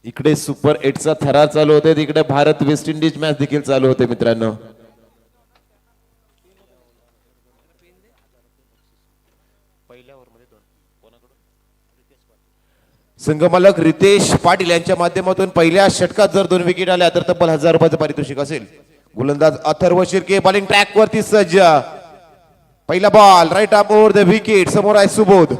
इकडे सुपर 8 चा थरार चालू होते, तिकडे भारत वेस्ट इंडिज मॅच देखील चालू होते मित्रांनो. संघमालक रितेश पाटील यांच्या माध्यमातून पहिल्या षटकात जर 2 विकेट आल्या तर तब्बल 1000 रुपयाचं पारितोषिक असेल. गोलंदाज अथर्व शिर्के बॉलिंग ट्रॅक वरती सज्ज. पहिला ball right arm over the wicket. समोर आहे सुबोध.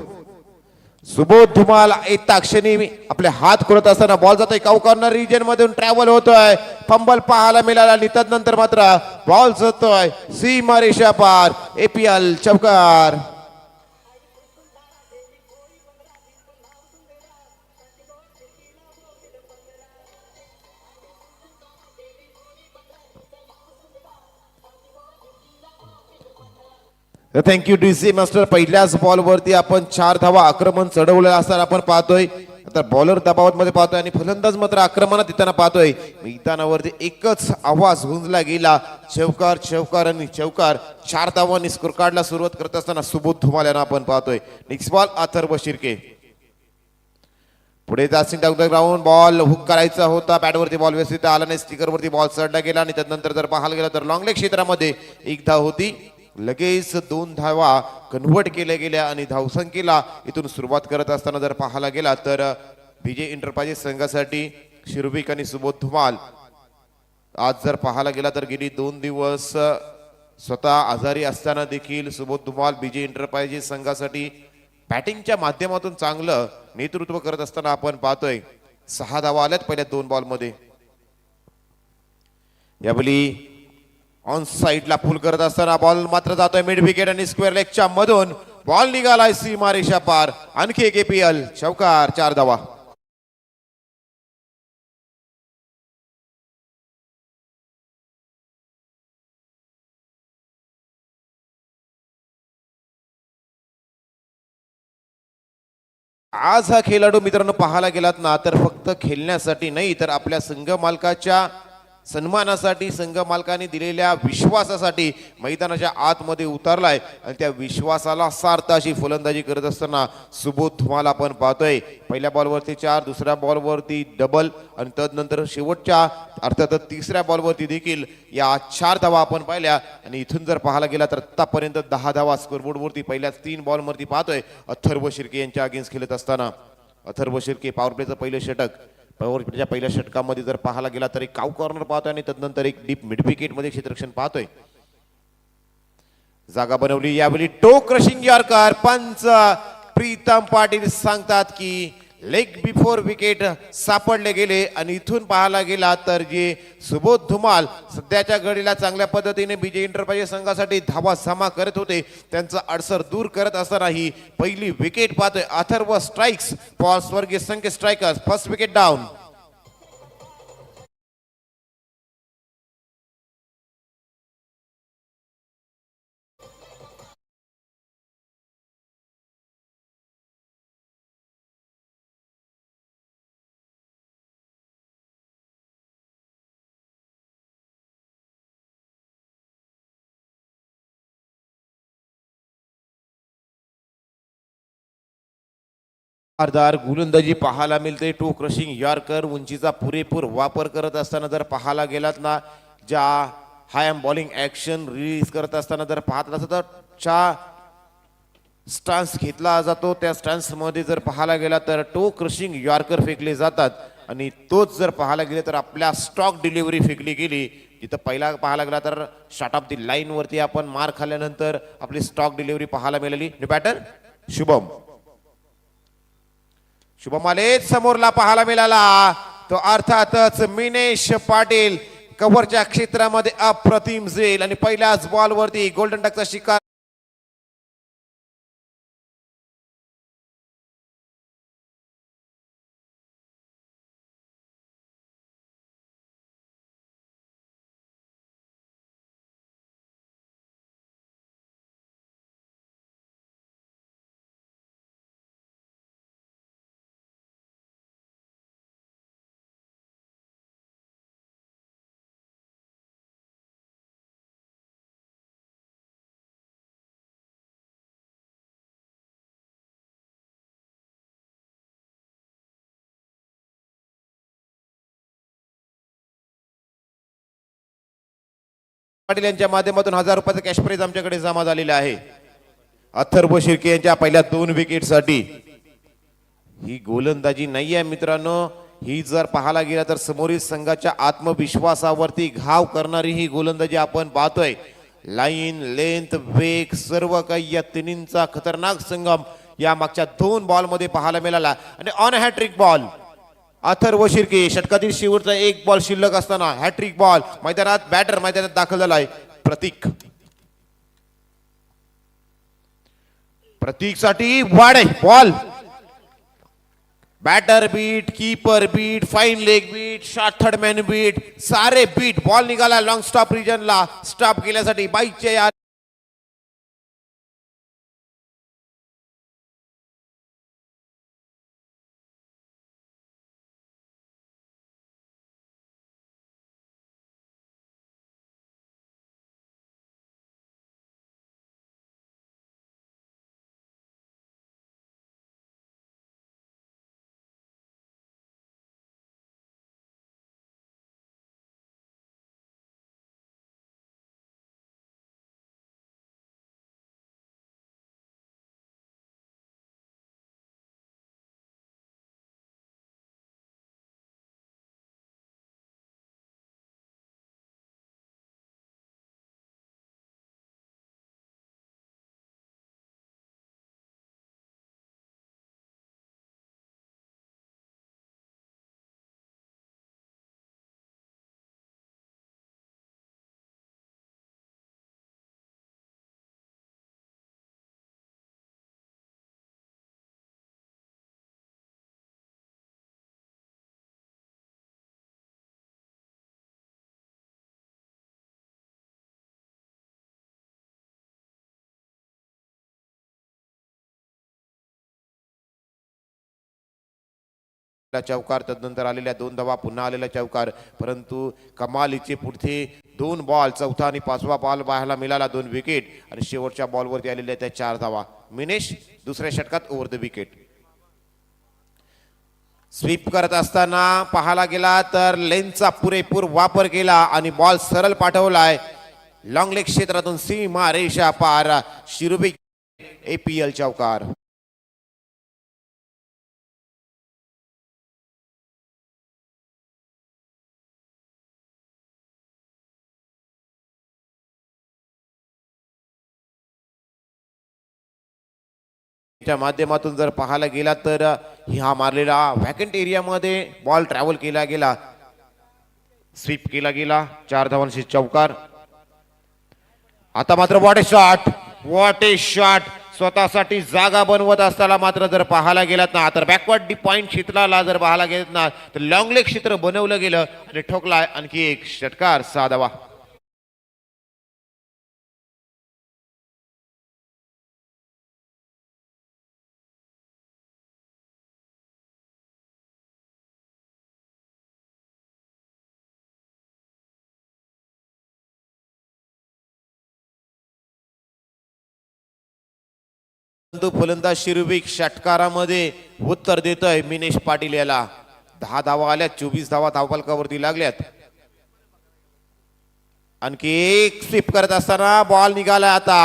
सुबोध धुमाल येता क्षणी आपले हात करत असताना बॉल जातोय काऊ कॉर्नर रिजन मधून ट्रॅव्हल होतोय. फंबल पाहायला मिळाला आणि तदनंतर मात्र बॉल जातोय सीमा रेषा पार. एपीएल चौकार. Thank you DC master. पहिल्याच बॉल वरती आपण 4 धावा आक्रमण चढवलेलं असताना आपण पाहतोय. आता बॉलर दबावात मध्ये पाहतोय आणि फलंदाज मात्र आक्रमणात येताना पाहतोय. मैदानावरती एकच आवाज गुंजला गेला, चौकार चौकार आणि चौकार. 4 धावांनी स्कोर कार्डला सुरुवात करत असताना सुबोध धुमाल यांना आपण पाहतोय. Next ball Atharva Shirke. पुढे जासिंग down the ground. Ball hook करायचा होता, बॅटवरती बॉल व्यवस्थित आला नाही, स्टिकरवरती बॉल चढला गेला आणि त्यानंतर जर पाहायला गेला तर लॉंग लेग क्षेत्रामध्ये 1 धाव होती. लगेच 2 धावा कन्व्हर्ट केल्या गेल्या आणि धावसंख्येला इथून सुरुवात करत असताना जर पाहायला गेला तर विजय एंटरप्राइजेस संघासाठी शिरविक आणि सुबोध धुमाल आज जर पाहायला गेला तर गेली 2 दिवस स्वतः आजारी असताना देखील सुबोध धुमाल विजय एंटरप्राइजेस संघासाठी बॅटिंगच्या माध्यमातून चांगलं नेतृत्व करत असताना आपण पाहतोय. 6 धावा आल्यात पहिल्या 2 बॉल मध्ये. यावेळी ऑन साइडला पुल करत असताना बॉल मात्र जातोय मिड विकेट आणि स्क्वेअर लेगच्या मधून बॉल निघालाय सीमा रेषा पार. आणखी एक एपीएल चौकार. 4 धावा. आज हा खेळाडू मित्रांनो पाहायला गेलात ना तर फक्त खेळण्यासाठी नाही तर आपल्या संघ मालकाच्या सन्मानासाठी, संघ मालकाने दिलेल्या विश्वासासाठी मैदानाच्या आतमध्ये उतरलाय आणि त्या विश्वासाला सार्थ अशी फलंदाजी करत असताना सुबोध धुमाल आपण पाहतोय. पहिल्या बॉलवरती 4, दुसऱ्या बॉलवरती डबल आणि तदनंतर शेवटच्या अर्थातच तिसऱ्या बॉलवरती देखील या 4 धावा आपण पाहिल्या. आणि इथून जर पाहायला गेला तर आतापर्यंत 10 धावा स्कोरबोर्डवरती पहिल्याच 3 बॉलवरती पाहतोय अथर्व शिर्के यांच्या अगेन्स्ट खेळत असताना. अथर्व शिर्के पॉवर प्लेचं पहिलं षटक. पॉवर प्लेच्या पहिल्या षटकामध्ये जर पाहायला गेला तर एक काऊ कॉर्नर पाहतोय आणि तदनंतर एक डीप मिड विकेट मध्ये क्षेत्ररक्षण पाहतोय. जागा बनवली. यावेळी टो क्रशिंग यॉर्कर. पंच प्रीतम पाटील सांगतात की लेग बिफोर विकेट सापडले गेले आणि इथून पाहायला गेला तर जे सुबोध धुमाल सध्याच्या घडीला चांगल्या पद्धतीने विजय एंटरप्राइजेस संघासाठी धावा जमा करत होते, त्यांचा अडसर दूर करत असताना ही पहिली विकेट पाहतोय. अथर्व स्ट्राइक्स फॉर स्वर्गीय संघ स्ट्रायकर्स. First wicket down. धारदार गोलंदाजी पाहायला मिळते. टू क्रशिंग यॉर्कर उंचीचा पुरेपूर वापर करत असताना जर पाहायला गेलात ना, ज्या हाय एम बॉलिंग ऍक्शन रिलीज करत असताना जर पाहत असत तर च्या स्टान्स घेतला जातो, त्या स्टान्स मध्ये जर पाहायला गेला तर टो क्रशिंग यॉर्कर फेकले जातात आणि तोच जर पाहायला गेले तर आपल्या स्टॉक डिलिव्हरी फेकली गेली. तिथं पहिला पाहायला गेला तर शॉट ऑफ दी लाईन वरती आपण मार खाल्ल्यानंतर आपली स्टॉक डिलिव्हरी पाहायला मिळाली. बॅटर शुभम. शुभम आले समोरला पाहायला मिळाला तो अर्थातच मिनेश पाटील. कव्हरच्या क्षेत्रामध्ये अप्रतिम झेल आणि पहिल्याच बॉलवरती गोल्डन डकचा शिकार. पाटील यांच्या माध्यमातून 1000 रुपयाचा कॅश प्राइज आमच्याकडे जमा झालेला आहे अथर्व शिर्के यांच्या पहिल्या 2 विकेटसाठी। ही गोलंदाजी नाही आहे मित्रांनो, ही जर पाहायला गेला तर समोरील संघाच्या आत्मविश्वासावरती घाव करणारी ही गोलंदाजी आपण पाहतोय। लाईन, लेंथ, वेग सर्व काही या तिन्हींचा खतरनाक संगम या मागच्या 2 बॉल मध्ये पाहायला मिळाला आणि on hattrick ball Atharva Shirke. षटकातील शेवटचा 1 बॉल शिल्लक असताना हॅट्रिक बॉल मैदानात बॅटर मैदानात दाखल झालाय प्रतीक। प्रतीक साठी wide ball, batter beat, keeper beat, fine leg beat, short third man beat, सारे बीट। बॉल निघाला लॉन्ग स्टॉप रिजनला, स्टॉप केल्यासाठी बाईकचे चौकार, तदनंतर आलेल्या 2 धावा, पुन्हा आलेला चौकार, परंतु कमालीचे पुढचे 2 बॉल, चौथा आणि 5वा बॉल पाहायला मिळाला 2 विकेट आणि शेवटच्या बॉलवरती आलेल्या त्या 4 धावा। मिनेश दुसऱ्या षटकात ओव्हर द विकेट। स्वीप करत असताना पाहायला गेला तर लेनचा पुरेपूर वापर केला आणि बॉल सरळ पाठवलाय लॉंग लेग क्षेत्रातून सीमा रेषा पार। शिरुबी APL चौकार। च्या माध्यमातून जर पाहायला गेला तर हा मारलेला व्हॅकंट एरियामध्ये बॉल ट्रॅव्हल केला गेला, स्वीप केला गेला, 4 धावांची चौकार। आता मात्र व्हॉट ए शॉट स्वतःसाठी जागा बनवत असताना मात्र जर पाहायला गेलात ना तर बॅकवर्ड डी पॉइंट क्षेत्राला जर पाहायला गेलात ना तर लॉंग लेग क्षेत्र बनवलं गेलं आणि ठोकलाय आणखी एक षटकार, 6 धावा। फलंदाज शिरुबिक षटकारामध्ये उत्तर देतोय मिनेश पाटील याला। 10 धावा आल्या, 24 धावा धावफलकावरती लागल्यात। आणखी एक स्वीप करत असताना बॉल निघाला आता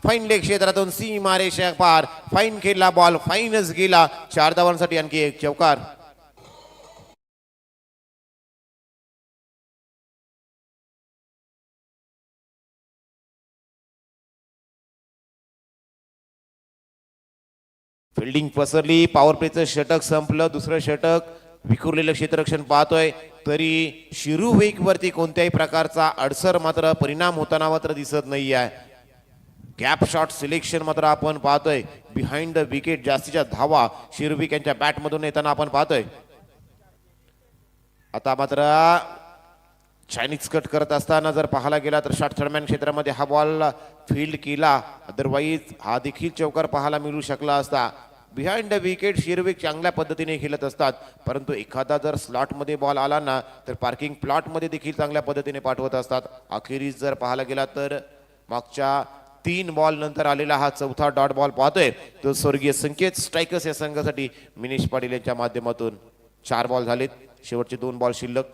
फाईन लेग क्षेत्रातून सीमा रेषा पार, फाईन खेळला बॉल, फाईनच गेला, 4 धावांसाठी आणखी एक चौकार। फिल्डिंग पसरली, पॉवर प्लेचं षटक संपलं, दुसरं षटक विखुरलेलं क्षेत्ररक्षण पाहतोय तरी शिरू वेग वरती कोणत्याही प्रकारचा अडसर मात्र परिणाम होताना मात्र दिसत नाही आहे। गॅप शॉट सिलेक्शन मात्र आपण पाहतोय, बिहाइंड द विकेट जास्तीच्या धावा शिरुविक यांच्या बॅट मधून येताना आपण पाहतोय। आता मात्र चायनीज कट करत असताना जर पाहायला गेला तर शॉट थर्डमॅन क्षेत्रामध्ये हा बॉल फील्ड केला, अदरवाईज हा देखील चौकार पाहायला मिळू शकला असता। बिहाइंड द विकेट शिरुविक चांगल्या पद्धतीने खेळत असतात, परंतु एखादा जर स्लॉट मध्ये बॉल आला ना तर पार्किंग प्लॉट मध्ये देखील चांगल्या पद्धतीने पाठवत असतात। अखेरीस जर पाहायला गेला तर मागच्या 3 बॉल नंतर आलेला हा चौथा डॉट बॉल पाहतोय तो स्वर्गीय संकेत स्ट्रायकर्स या संघासाठी मिनेश पाटील यांच्या माध्यमातून। 4 बॉल झालेत, शेवटचे 2 बॉल शिल्लक।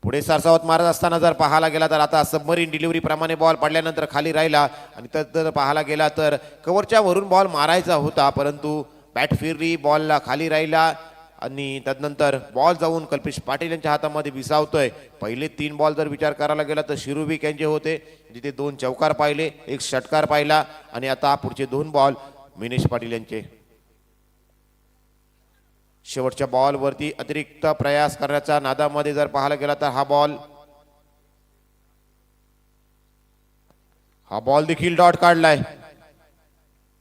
पुढे सरसावत मारत असताना जर पाहायला गेला तर आता सबमरीन डिलिव्हरी प्रमाणे बॉल पडल्यानंतर खाली राहिला आणि तर पाहायला गेला तर कव्हरच्या वरून बॉल मारायचा होता, परंतु बॅट फिरली, बॉलला खाली राहिला आणि तदनंतर बॉल जाऊन कल्पेश पाटील यांच्या हातामध्ये विसावतोय. पहिले 3 बॉल जर विचार करायला गेला तर शिरुबिक यांचे होते, जिथे 2 चौकार पाहिले, 1 षटकार पाहिला आणि आता पुढचे 2 बॉल मिनेश पाटील यांचे. शेवटच्या बॉल वरती अतिरिक्त प्रयास करण्याच्या नादामध्ये जर पाहायला गेला तर हा बॉल देखील डॉट काढलाय.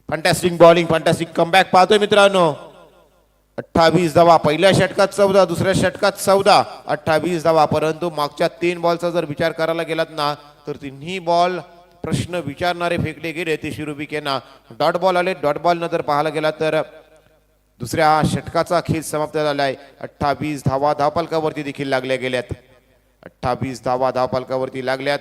फंटॅस्टिक बॉलिंग, फंटॅस्टिक कमबॅक पाहतोय मित्रांनो. 28 धावा, पहिल्या षटकात 14, दुसऱ्या षटकात 14, 28 धावा. परंतु मागच्या 3 बॉलचा जर विचार करायला गेलात ना तर तिन्ही बॉल प्रश्न विचारणारे फेकले गेले. ते शिरुबिक यांना डॉट बॉल आले. डॉट बॉल नंतर पाहायला गेला तर दुसऱ्या षटकाचा खेळ समाप्त झालाय. 28 धावा धावफलकावरती देखील लागल्या गेल्यात. 28 धावा धावफलकावरती लागल्यात.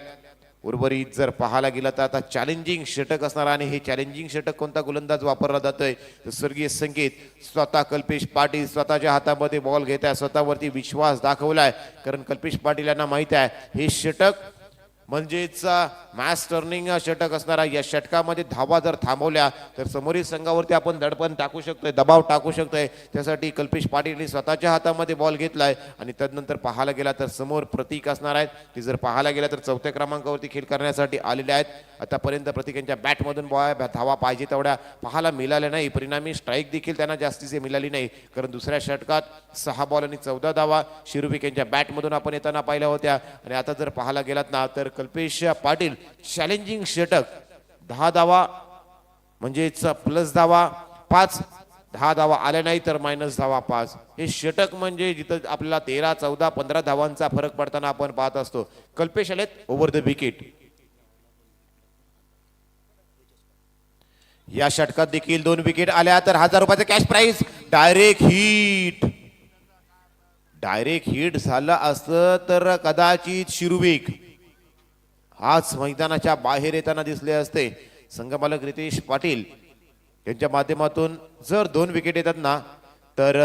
उर्वरित जर पाहायला गेला तर आता चॅलेंजिंग षटक असणार आणि हे चॅलेंजिंग षटक कोणता गोलंदाज वापरला जातोय तर स्वर्गीय संकेत स्वतः कल्पेश पाटील स्वतःच्या हातामध्ये बॉल घेत आहे. स्वतःवरती विश्वास दाखवलाय, कारण कल्पेश पाटील यांना माहिती आहे हे षटक म्हणजेच मॅच टर्निंग षटक असणार आहे. या षटकामध्ये धावा जर थांबवल्या तर समोरील संघावरती आपण दडपण टाकू शकतोय, दबाव टाकू शकतोय. त्यासाठी कल्पेश पाटीलने स्वतःच्या हातामध्ये बॉल घेतलाय आणि तदनंतर पाहायला गेला तर समोर प्रतीक असणार आहेत. ते जर पाहायला गेला तर 4थ्या क्रमांकावरती खेळ करण्यासाठी आलेले आहेत. आतापर्यंत प्रतीकांच्या बॅटमधून धावा पाहिजे तेवढ्या पाहायला मिळाल्या नाही. परिणामी स्ट्राईक देखील त्यांना जास्तीचे मिळाली नाही, कारण दुसऱ्या षटकात 6 बॉल आणि 14 धावा शिरुबिक यांच्या बॅटमधून आपण येताना पाहिल्या होत्या. आणि आता जर पाहायला गेलात ना तर कल्पेश पाटील चॅलेंजिंग षटक 10 धावा म्हणजेच प्लस धावा 5, 10 धावा आल्या नाही तर मायनस धावा 5. हे षटक म्हणजे जिथं आपल्याला 13, 14, 15 धावांचा फरक पडताना आपण पाहत असतो. कल्पेश आलेत ओव्हर द विकेट. या षटकात देखील 2 विकेट आल्या तर 1000 रुपयाचं कॅश प्राइज. डायरेक्ट हिट झालं असतं तर कदाचित शिरुबिक आज मैदानाच्या बाहेर येताना दिसले असते. संघमालक रितेश पाटील यांच्या माध्यमातून जर 2 विकेट येतात ना तर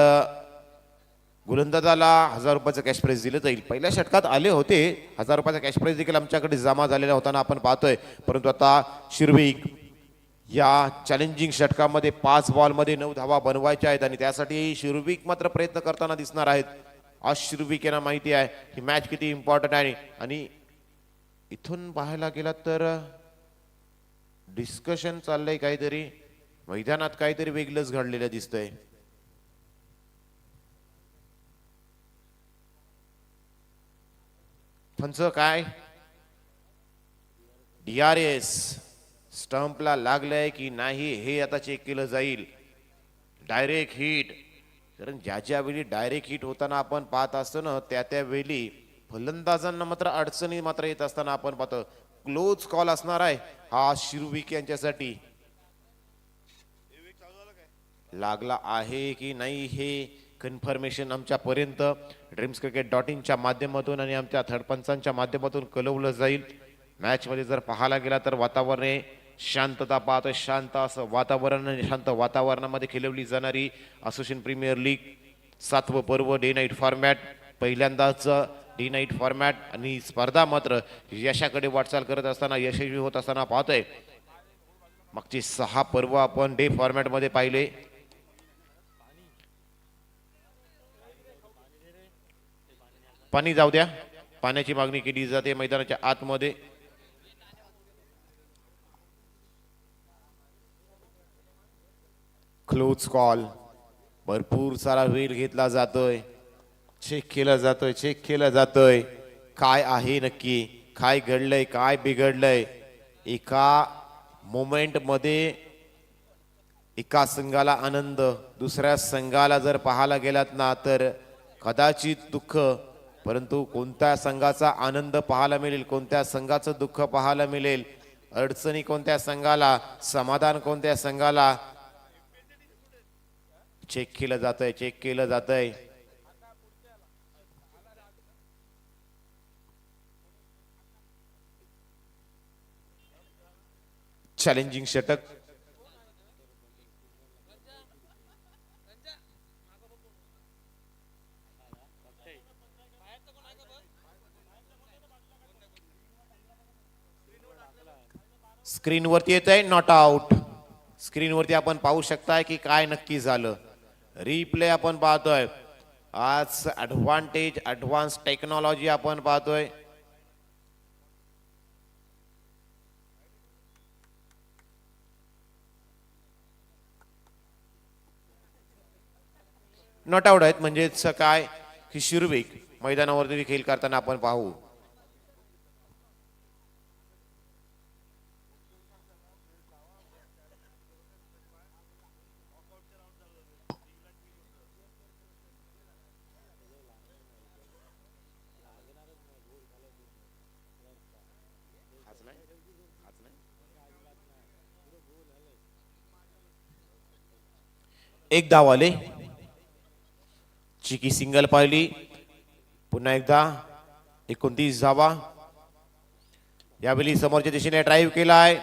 गोलंदाजाला 1000 रुपयाचं कॅश प्राइज दिलं जाईल. पहिल्या षटकात आले होते, 1000 रुपयाचा कॅश प्राइज देखील आमच्याकडे जमा झालेला होताना आपण पाहतोय. परंतु आता शिरुबिक या चॅलेंजिंग षटकामध्ये 5 बॉलमध्ये 9 धावा बनवायच्या आहेत आणि त्यासाठी शिरुबिक मात्र प्रयत्न करताना दिसणार आहेत. आज शिरुबिक यांना माहिती आहे ही मॅच किती इम्पॉर्टंट आहे. आणि इथून पाहायला गेला तर डिस्कशन चाललंय, काहीतरी मैदानात काहीतरी वेगळंच घडलेलं दिसतंय. पंच काय DRS स्टंपला लागलंय की नाही हे आता चेक केलं जाईल. डायरेक्ट हिट, कारण ज्या वेळी डायरेक्ट हिट होताना आपण पाहत असतो ना त्यावेळी फलंदाजांना मात्र अडचणी मात्र येत असताना आपण पाहतो. क्लोज कॉल असणार आहे हा शिरुबिक यांच्यासाठी. लागला आहे की नाही हे कन्फर्मेशन आमच्यापर्यंत dreamscricket.in माध्यमातून आणि आमच्या थर्डपंचांच्या माध्यमातून कळवलं जाईल. मॅच मध्ये जर पाहायला गेला तर वातावरण शांतता पाहतोय. शांत असं वातावरण आणि शांत वातावरणामध्ये खेळवली जाणारी असोसिएशन प्रीमियर लीग 7वं पर्व डे नाईट फॉर्मॅट. पहिल्यांदाच डे नाईट फॉर्मॅट आणि स्पर्धा मात्र यशाकडे वाटचाल करत असताना यशस्वी होत असताना पाहतोय. मागचे 6 पर्व आपण डे फॉर्मॅट मध्ये पाहिले. पाणी जाऊ द्या, पाण्याची मागणी केली जाते मैदानाच्या आतमध्ये. क्लोज कॉल, भरपूर सारा वेळ घेतला जातोय, चेक केलं जातोय काय आहे नक्की, काय घडलंय, काय बिघडलंय. एका मोमेंट मध्ये एका संघाला आनंद, दुसऱ्या संघाला जर पाहायला गेलात ना तर कदाचित दुःख. परंतु कोणत्या संघाचा आनंद पाहायला मिळेल, कोणत्या संघाचं दुःख पाहायला मिळेल, अडचणी कोणत्या संघाला, समाधान कोणत्या संघाला, चेक केलं जातंय. चॅलेंजिंग षटक. स्क्रीनवरती येत आहे नॉट आउट. स्क्रीनवरती आपण पाहू शकताय की काय नक्की झालं. रिप्ले आपण पाहतोय. आज ॲडव्हान्स टेक्नॉलॉजी आपण पाहतोय. नॉट आउट आहेत म्हणजेच काय की शिरविक मैदानावरती खेळ करताना आपण पाहू. एक धाव आले. चिकी सिंगल पाहिली. पुन्हा एकदा 29 धावा. यावेळी समोरच्या दिशेने ड्राईव्ह केलाय.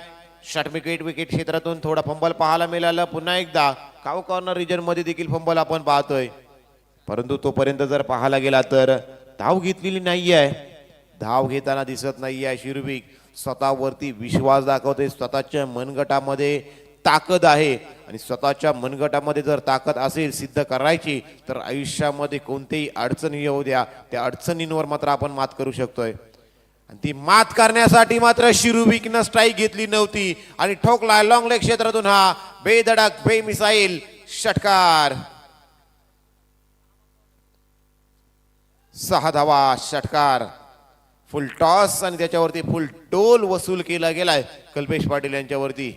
शॉट विकेट क्षेत्रातून थोडा फंबल पाहायला मिळाला. पुन्हा एकदा काव कॉर्नर रिजन मध्ये देखील फंबल आपण पाहतोय. परंतु तोपर्यंत जर पाहायला गेला तर धाव घेतलेली नाहीये. धाव घेताना दिसत नाहीये. शिरविक स्वतःवरती विश्वास दाखवते. स्वतःच्या मनगटामध्ये ताकद आहे आणि स्वतःच्या मनगटामध्ये जर ताकद असेल सिद्ध करायची तर आयुष्यामध्ये कोणतेही अडचणी येऊ द्या, त्या अडचणींवर मात्र आपण मात करू शकतोय. आणि ती मात करण्यासाठी मात्र शिरुविकनं स्ट्राईक घेतली नव्हती आणि ठोकला लॉंग लेग क्षेत्रातून हा बेधडक बेमिसाईल षटकार. 6 धावा षटकार. फुल टॉस आणि त्याच्यावरती फुल टोल वसूल केला गेलाय कल्पेश पाटील यांच्यावरती.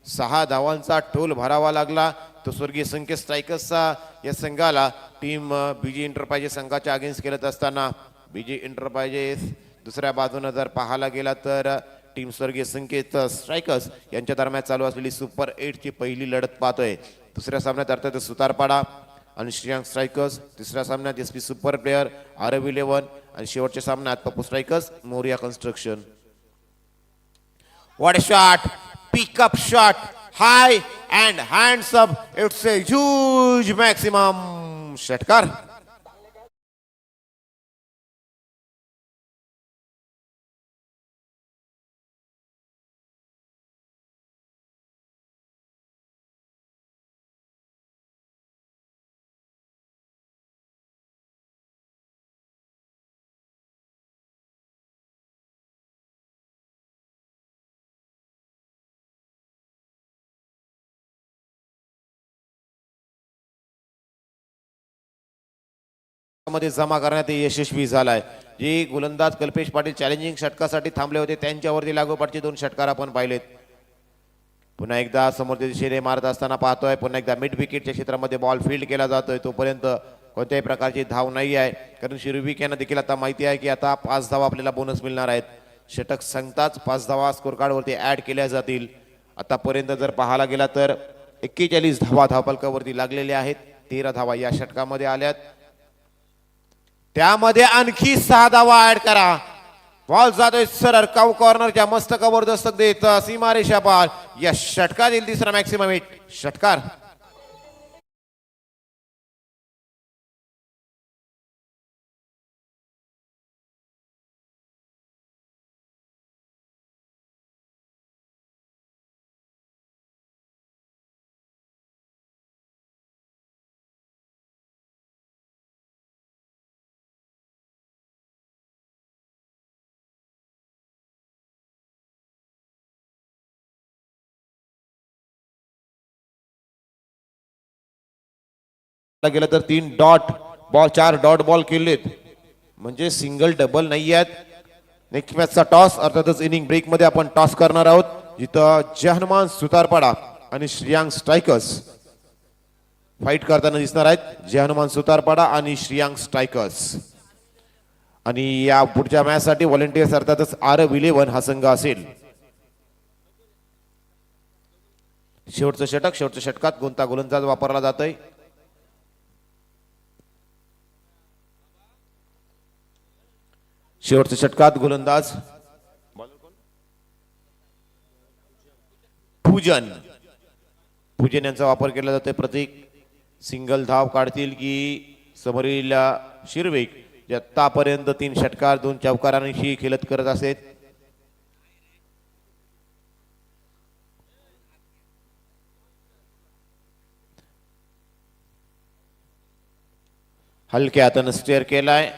6 धावांचा टोल भरावा लागला. तो स्वर्गीय संकेत स्ट्रायकर्सचा या संघाला टीम बीजी एंटरप्राइजेस संघाच्या अगेन्स्ट खेळत असताना बीजी एंटरप्राइजेस दुसऱ्या बाजूने जर पाहायला गेला तर टीम स्वर्गीय संकेत स्ट्रायकर्स यांच्या दरम्यान चालू असलेली सुपर 8 ची पहिली लढत पाहतोय. दुसऱ्या सामन्यात अर्थात सुतारपाडा आणि श्रीयांक स्ट्रायकर्स. तिसऱ्या सामन्यात एसपी सुपर प्लेयर RF11 आणि शेवटच्या सामन्यात Pappu strikers Morya construction. What a shot. Pick up shot. High and hands up. It's a huge maximum षटकार. मध्ये जमा करण्यात यशस्वी झालाय. जे गोलंदाज कल्पेश पाटील चॅलेंजिंग षटकासाठी थांबले होते त्यांच्यावरती लागोपाठचे 2 षटकार आपण पाहिलेत. पुन्हा एकदा समोरच्या दिशेने मारत असताना पाहतोय. पुन्हा एकदा मिड विकेटच्या क्षेत्रामध्ये बॉल फील्ड केला जातोय. तोपर्यंत कोणत्याही प्रकारची धाव नाही आहे कारण शिरुविक यांना देखील आता माहिती आहे की आता 5 धावा आपल्याला बोनस मिळणार आहेत. षटक संगताच 5 धावा स्कोर कार्ड वरती ऍड केल्या जातील. आतापर्यंत जर पाहायला गेला तर 41 धावा धावफलकावरती लागलेल्या आहेत. 13 धावा या षटकामध्ये आल्यात. त्यामध्ये आणखी 6 धावा ऍड करा. बॉल जातोय सरळ काऊ कॉर्नरच्या मस्तकावर दस्तक देत सीमारेषा पार. या षटकातील तिसरा मॅक्सिमम हिट षटकार. गेलं तर 3 डॉट बॉल 4 डॉट बॉल केलेत म्हणजे सिंगल डबल नाही आहेत. नेक्स्ट मॅचचा टॉस अर्थातच इनिंग ब्रेक मध्ये आपण टॉस करणार आहोत जिथं जय सुतारपाडा आणि श्रीयांक स्ट्रायकर्स फाईट करताना दिसणार आहेत. जय सुतारपाडा आणि श्रीयांक स्ट्रायकर्स. आणि या पुढच्या मॅच साठी व्हॉलंटियर्स अर्थातच RF11 हा संघ असेल. शेवटचं षटकात कोणता गोलंदाज वापरला जातोय. शेवटच्या षटकात गोलंदाज पूजन यांचा वापर केला जातोय. प्रतीक सिंगल धाव काढतील की समोरील शिरविक जे आतापर्यंत 3 षटकार 2 चौकारांशी खेळत करत असेल. हलक्या हातानं स्टेअर केलाय.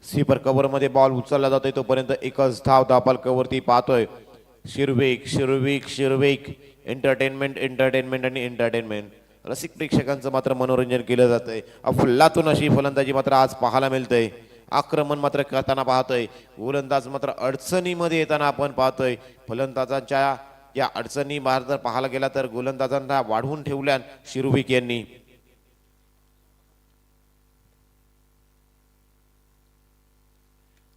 स्वीपर कव्हर मध्ये बॉल उचलला जातोय तोपर्यंत एकच धाव धावपालकावरती पाहतोय. शिरवेक शिरवेक शिरवेक एंटरटेनमेंट एंटरटेनमेंट आणि एंटरटेनमेंट. रसिक प्रेक्षकांचं मात्र मनोरंजन केलं जातंय. अफलातून अशी फलंदाजी मात्र आज पाहायला मिळतंय. आक्रमण मात्र करताना पाहतोय. गोलंदाज मात्र अडचणीमध्ये येताना आपण पाहतोय. फलंदाजांच्या या अडचणी जर पाहायला गेला तर गोलंदाजांना वाढवून ठेवल्या शिरुविक यांनी.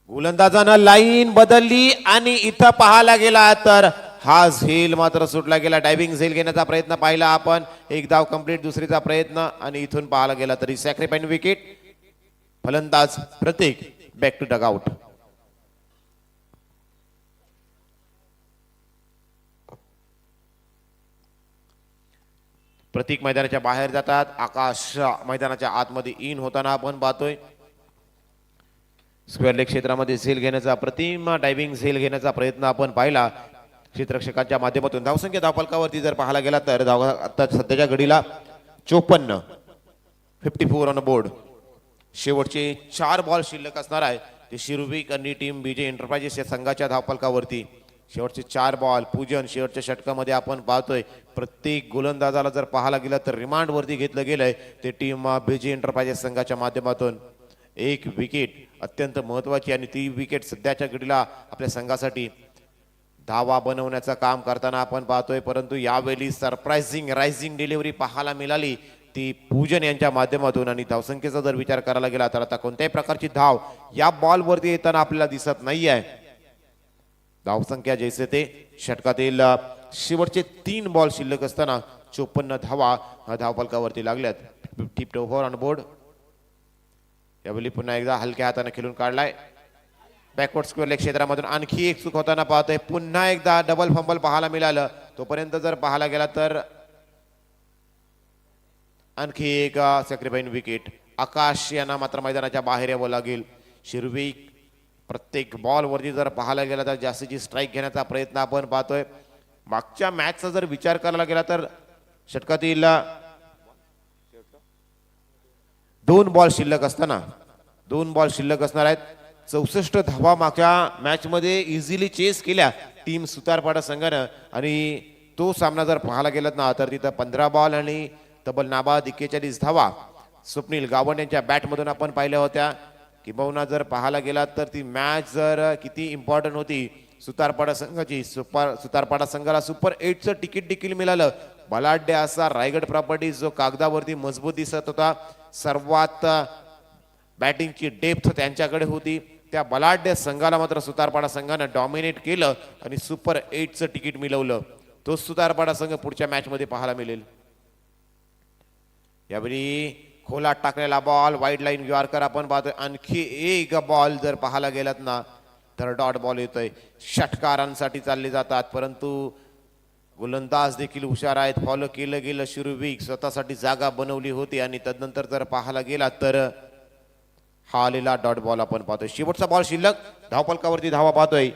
गोलंदाजानं लाईन बदलली आणि इथं पाहायला गेला तर हा झेल मात्र सुटला गेला. डायव्हिंग झेल घेण्याचा प्रयत्न पाहिला आपण. एक धाव कंप्लीट दुसरीचा प्रयत्न आणि इथून पाहायला गेला तरी सॅक्रिफाईस विकेट. फलंदाज प्रतीक बॅक टू डगआउट. प्रतीक मैदानाच्या बाहेर जातात. आकाश मैदानाच्या आतमध्ये इन होताना आपण पाहतोय. स्क्वेअर लेग क्षेत्रामध्ये झेल घेण्याचा प्रतिमा डायव्हिंग झेल घेण्याचा प्रयत्न आपण पाहिला क्षेत्ररक्षकांच्या माध्यमातून. धावसंख्या धावफलकावरती जर पाहायला गेला तर धाव आता सध्याच्या घडीला 54, 54 ऑन बोर्ड. शेवटचे 4 बॉल शिल्लक असणार आहे ते शिरुविक आणि टीम बीजे एंटरप्राइजेस या संघाच्या धावफलकावरती. शेवटचे 4 बॉल पूजन शेवटच्या षटकामध्ये आपण पाहतोय. प्रत्येक गोलंदाजाला जर पाहायला गेलं तर रिमांड वरती घेतलं गेलंय ते टीम बीजे एंटरप्राइजेस संघाच्या माध्यमातून. एक विकेट अत्यंत महत्वाची आणि ती विकेट सध्याच्या घडीला आपल्या संघासाठी धावा बनवण्याचं काम करताना आपण पाहतोय. परंतु यावेळी सरप्राइझिंग रायझिंग डिलिव्हरी पाहायला मिळाली ती पूजन यांच्या माध्यमातून. आणि धावसंख्येचा जर विचार करायला गेला तर आता कोणत्याही प्रकारची धाव या बॉलवरती येताना आपल्याला दिसत नाही आहे. धावसंख्या जैसे ते षटकातील शेवटचे 3 बॉल शिल्लक असताना 54 धावा धावफलकावरती लागल्यात. 54 ऑन बोर्ड. यावेळी पुन्हा एकदा हलक्या हाताने खेळून काढलाय. बॅकवर्ड स्क्वेअर लेग क्षेत्रामधून आणखी एक चूक होताना पाहतोय. पुन्हा एकदा डबल फंबल पाहायला मिळालं. तोपर्यंत जर पाहायला गेला तर आणखी एक सॅक्रिफाईस विकेट. आकाश यांना मात्र मैदानाच्या बाहेर यावं लागेल. शिरविक प्रत्येक बॉल वरती जर पाहायला गेला तर जास्तीची स्ट्राईक घेण्याचा प्रयत्न आपण पाहतोय. मागच्या मॅचचा जर विचार करायला गेला तर षटकातील 2 बॉल शिल्लक असताना 2 बॉल शिल्लक असणार आहेत. 64 धावा मागच्या मॅच मध्ये इझिली चेस केल्या टीम सुतारपाडा संघानं. आणि तो सामना जर पाहायला गेलात ना तर तिथं 15 बॉल आणि तब्बल नाबाद 41 धावा स्वप्नील गावंड यांच्या बॅटमधून आपण पाहिल्या होत्या. किंबहुना जर पाहायला गेलात तर ती मॅच जर किती इम्पॉर्टंट होती सुतारपाडा संघाची. सुतारपाडा संघाला सुपर 8चं तिकीट देखील मिळालं. बलाढ्य असा रायगड प्रॉपर्टीज जो कागदावरती मजबूत दिसत होता. सर्वात बॅटिंगची डेप्थ त्यांच्याकडे होती. त्या बलाढ्य संघाला मात्र सुतारपाडा संघानं डॉमिनेट केलं आणि सुपर 8चं तिकीट मिळवलं. तो सुतारपाडा संघ पुढच्या मॅच मध्ये पाहायला मिळेल. यावेळी खोलात टाकलेला बॉल वाईड लाईन यॉर्कर आपण पाहतोय. आणखी एक बॉल जर पाहायला गेलात ना तर डॉट बॉल येतोय. षटकारांसाठी चालले जातात परंतु गोलंदाज देखील हुशार आहेत. फॉलो केलं गेलं. शिरुविक स्वतःसाठी जागा बनवली होती आणि तदनंतर जर पाहायला गेला तर हा आलेला डॉट बॉल आपण पाहतोय. शेवटचा बॉल शिल्लक धावफलकावरती धावा पाहतोय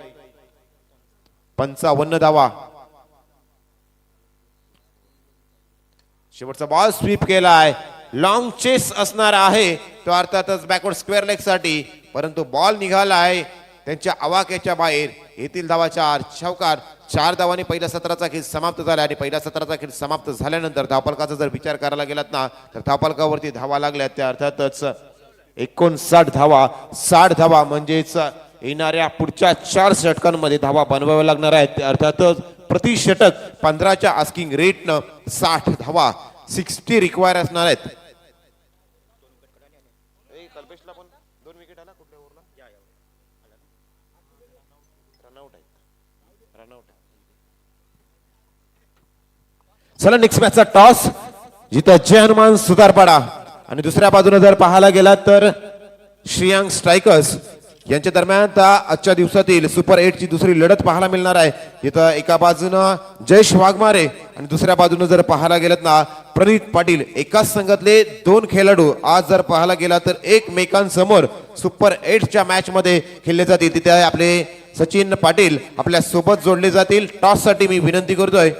55 धावा. शेवटचा बॉल स्वीप केलाय. लॉंग चेस असणार आहे तो अर्थातच बॅकवर्ड स्क्वेअर लेग साठी. परंतु बॉल निघाला आहे त्यांच्या आवाक्याच्या बाहेर. येथील धावा 4. चौकार 4 धावांनी पहिल्या सत्राचा खेळ समाप्त झाला. आणि पहिल्या सत्राचा खेळ समाप्त झाल्यानंतर धावफलकाचा जर विचार करायला गेलात ना तर धावफलकावरती धावा लागल्या त्या अर्थातच 59 धावा. 60 धावा म्हणजेच येणाऱ्या पुढच्या 4 षटकांमध्ये धावा बनवाव्या लागणार आहेत. अर्थातच प्रति षटक 15च्या आस्किंग रेटनं 60 धावा 60 रिक्वायर असणार आहेत. चला नेक्स्ट मॅचचा टॉस जिथं जय हनुमान सुतारपाडा आणि दुसऱ्या बाजूने जर पाहायला गेला तर श्रीयांग स्ट्रायकर्स यांच्या दरम्यान आजच्या दिवसातील सुपर 8ची दुसरी लढत पाहायला मिळणार आहे. इथं एका बाजूनं जयेश वाघमारे आणि दुसऱ्या बाजूने जर पाहायला गेलात ना प्रणित पाटील. एकाच संघातले 2 खेळाडू आज जर पाहायला गेला तर एकमेकांसमोर सुपर 8च्या मॅच मध्ये खेळले जातील. तिथे आपले सचिन पाटील आपल्या सोबत जोडले जातील. टॉस साठी मी विनंती करतोय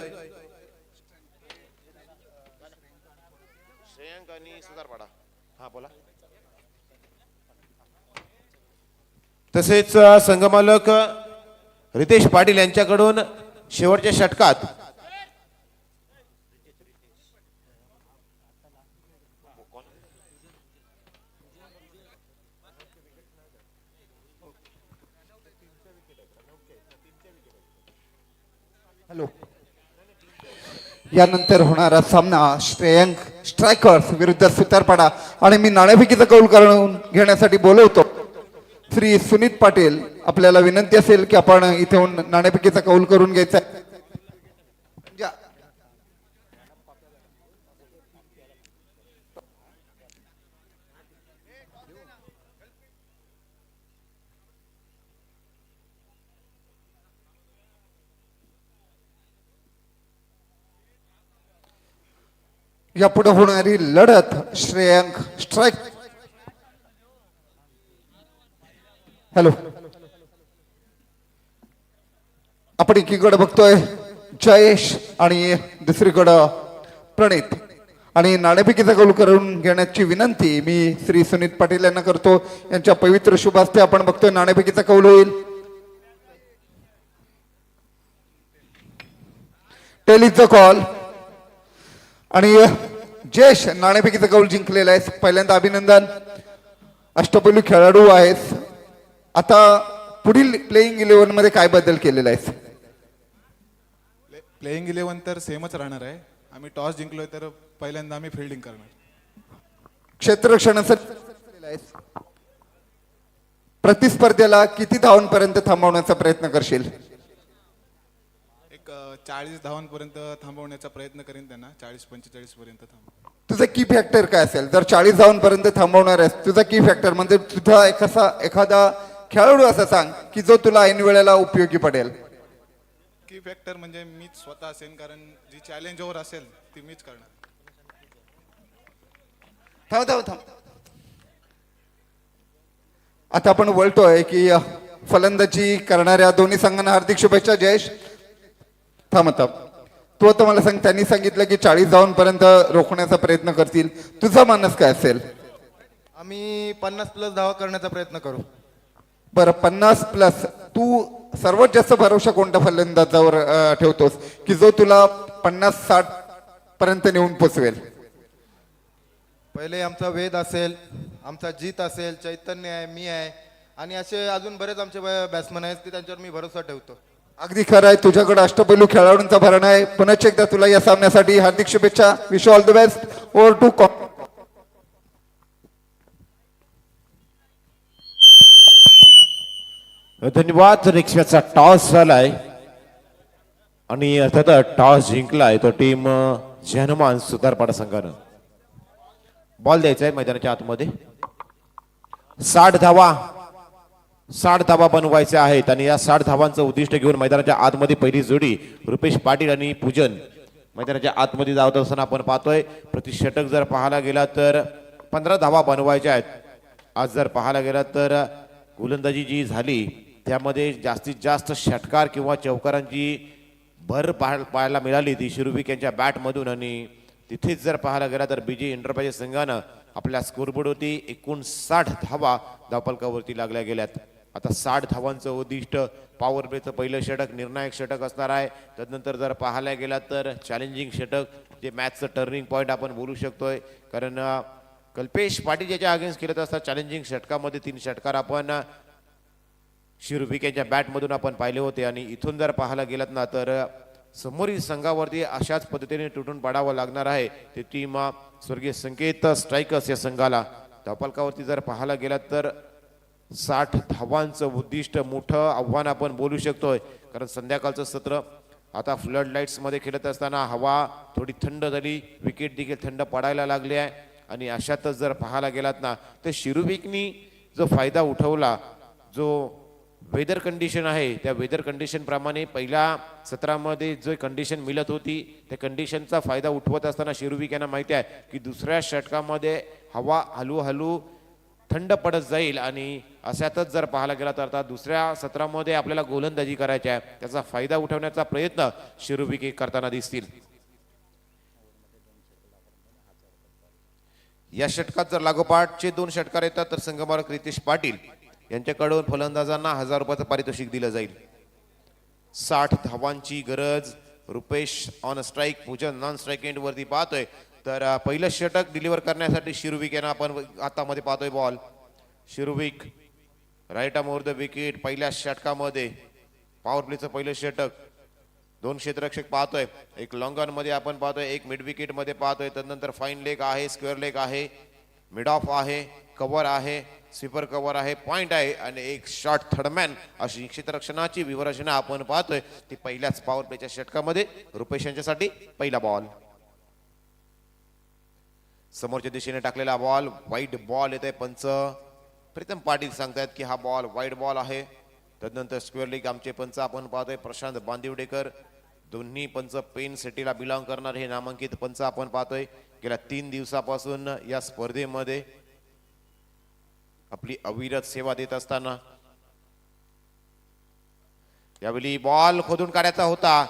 तसेच संघमालक रितेश पाटील यांच्याकडून शेवटच्या षटकात हॅलो, यानंतर होणारा सामना श्रेयांक स्ट्रायकर्स विरुद्ध सुतारपाडा आणि मी नाणेफेकीचा कौल करून घेण्यासाठी बोलवतो श्री सुनीत पाटील. आपल्याला विनंती असेल की आपण इथे येऊन नाणेफेकीचा कौल करून घ्यायचा आहे. यापुढे होणारी लढत श्रेयांक स्ट्राईक. हॅलो, आपण एकीकडे बघतोय जयेश आणि दुसरीकडं प्रणित आणि नाणेफेकीचा कौल करून घेण्याची विनंती मी श्री सुनीत पाटील यांना करतो. यांच्या पवित्र शुभ हस्ते आपण बघतोय नाणेफेकीचा कौल होईल. टेलीचा कॉल आणि जयेश नाणेफेकीचा कौल जिंकलेला आहे. पहिल्यांदा अभिनंदन. अष्टपैलू खेळाडू आहेस. आता पुढील प्लेइंग 11 मध्ये काय बदल केलेला आहे? प्लेइंग 11 तर सेमच राहणार आहे. आम्ही टॉस जिंकलोय तर पहिल्यांदा आम्ही फिल्डिंग करणार. क्षेत्ररक्षणासाठी प्रतिस्पर्ध्याला किती धावांपर्यंत थांबवण्याचा प्रयत्न करशील? एक 40 धावांपर्यंत थांबवण्याचा प्रयत्न करीन त्यांना. 40-45 पर्यंत थांबव. तुझा की फॅक्टर काय असेल? जर 40 धावांपर्यंत थांबवणार आहेस, तुझा की फॅक्टर म्हणजे तुझा एखादा खेळाडू असा सांग की जो तुला ऐन वेळेला उपयोगी पडेल. की फॅक्टर म्हणजे मीच स्वतः असेल, कारण जी चॅलेंज ओव्हर असेल ती मीच करणार. थांब. आता आपण बोलतोय की फलंदाजी करणाऱ्या दोन्ही संघांना हार्दिक शुभेच्छा. जयेश थांब. तू आता मला सांग, त्यांनी सांगितलं की 40 धावांपर्यंत रोखण्याचा प्रयत्न करतील. तुझा मानस काय असेल? आम्ही 50+ धावा करण्याचा प्रयत्न करू. बरं, 50+. तू सर्वात जास्त भरोसा कोणत्या फलंदाजावर ठेवतोस की जो तुला 50-60 पर्यंत नेऊन पोचवेल? पहिले आमचा वेद असेल, आमचा जीत असेल, चैतन्य आहे, मी आहे आणि असे अजून बरेच आमचे बॅट्समन आहेत की त्यांच्यावर मी भरोसा ठेवतो. अगदी खरं आहे. तुझ्याकडे अष्टपैलू खेळाडूंचा भरणा आहे. पुन्हा एकदा तुला या सामन्यासाठी हार्दिक शुभेच्छा. Wish all the best. Over two धन्यवाद. नेक्स्ट मॅचचा टॉस झालाय आणि अर्थात टॉस जिंकलाय तो टीम जहनुमान सुतारपाडा संघानं. बॉल द्यायचा आहे मैदानाच्या आतमध्ये. 60 धावा बनवायच्या आहेत आणि या 60 धावांचं उद्दिष्ट घेऊन मैदानाच्या आतमध्ये पहिली जोडी रुपेश पाटील आणि पूजन मैदानाच्या आतमध्ये धावत असताना आपण पाहतोय. प्रति षटक जर पाहायला गेला तर 15 धावा बनवायच्या आहेत. आज जर पाहायला गेला तर गोलंदाजी जी झाली त्यामध्ये जास्तीत जास्त षटकार किंवा चौकारांची भर पाहायला मिळाली ती शिरुविक यांच्या बॅटमधून. आणि तिथेच जर पाहायला गेला तर बीजी एंटरप्राइजेस संघानं आपल्या स्कोरबोर्डवरती 59 धावा धावफलकावरती लागल्या गेल्यात. आता 60 धावांचं उद्दिष्ट पॉवर प्लेचं पहिलं षटक निर्णायक षटक असणार आहे. त्यानंतर जर पाहायला गेला तर चॅलेंजिंग षटक जे मॅचचं टर्निंग पॉईंट आपण बोलू शकतोय. कारण कल्पेश पाटील ज्याच्या अगेन्स्ट खेळत असतात चॅलेंजिंग षटकामध्ये 3 षटकार आपण शिरुविक यांच्या बॅटमधून आपण पाहिले होते. आणि इथून जर पाहायला गेलात ना तर समोरील संघावरती अशाच पद्धतीने तुटून पाडावं लागणार आहे. ते टीम स्वर्गीय संकेत स्ट्रायकर्स या संघाला. धावफलकावरती जर पाहायला गेलात तर 60 धावांचं उद्दिष्ट मोठं आव्हान आपण बोलू शकतोय. कारण संध्याकाळचं सत्र आता फ्लड लाईट्स मध्ये खेळत असताना हवा थोडी थंड झाली, विकेट देखील थंड पडायला लागली आहे. आणि अशातच जर पाहायला गेलात ना तर शिरुविकनी जो फायदा उठवला, जो वेदर कंडिशन आहे त्या वेदर कंडिशन प्रमाणे पहिल्या सत्रामध्ये जो कंडिशन मिळत होती त्या कंडिशनचा फायदा उठवत असताना शिरुविक यांना माहिती आहे की दुसऱ्या षटकामध्ये हवा हळूहळू थंड पडत जाईल. आणि अशातच जर पाहायला गेला तर आता दुसऱ्या सत्रामध्ये आपल्याला गोलंदाजी करायची आहे. त्याचा फायदा उठवण्याचा प्रयत्न शिरुविक करताना दिसतील. या षटकात जर लागोपाठचे 2 षटकार येतात तर संघमालक रितेश पाटील यांच्याकडून फलंदाजांना 1000 रुपयाचं पारितोषिक दिलं जाईल. 60 धावांची गरज. रुपेश ऑन स्ट्राईक, पूजन नॉन स्ट्राईक एंड वरती पाहतोय. तर पहिलं षटक डिलिव्हर करण्यासाठी शिरुविक यांना आपण हातामध्ये पाहतोय बॉल. शिरुविक right arm over the wicket. पहिल्या षटकामध्ये पॉवर प्लेचं पहिलं षटक. 2 क्षेत्ररक्षक पाहतोय. एक लॉंग ऑन मध्ये आपण पाहतोय, एक मिड विकेट मध्ये पाहतोय. त्यानंतर फाईन लेग आहे, स्क्वेअर लेग आहे, मिड ऑफ आहे, कव्हर आहे, स्वीपर कव्हर आहे, पॉइंट आहे आणि एक शॉट थर्डमॅन अशी क्षेत्ररक्षणाची व्यूहरचना आपण पाहतोय. ती पहिल्याच पॉवर प्लेच्या षटकामध्ये रुपेश यांच्यासाठी पहिला बॉल. समोरच्या दिशेने टाकलेला बॉल वाईड बॉल येते. पंच प्रीतम पाटील सांगतायत की हा बॉल वाईड बॉल आहे. त्यानंतर स्क्वेअर लेग आमचे पंच आपण पाहतोय प्रशांत बांदिवडेकर. दोन्ही पंच पेन सिटीला बिलॉंग करणार हे नामांकित पंच आपण पाहतोय. गेल्या 3 दिवसापासून या स्पर्धेमध्ये आपली अविरत सेवा देत असताना यावेळी बॉल खोदून काढायचा होता.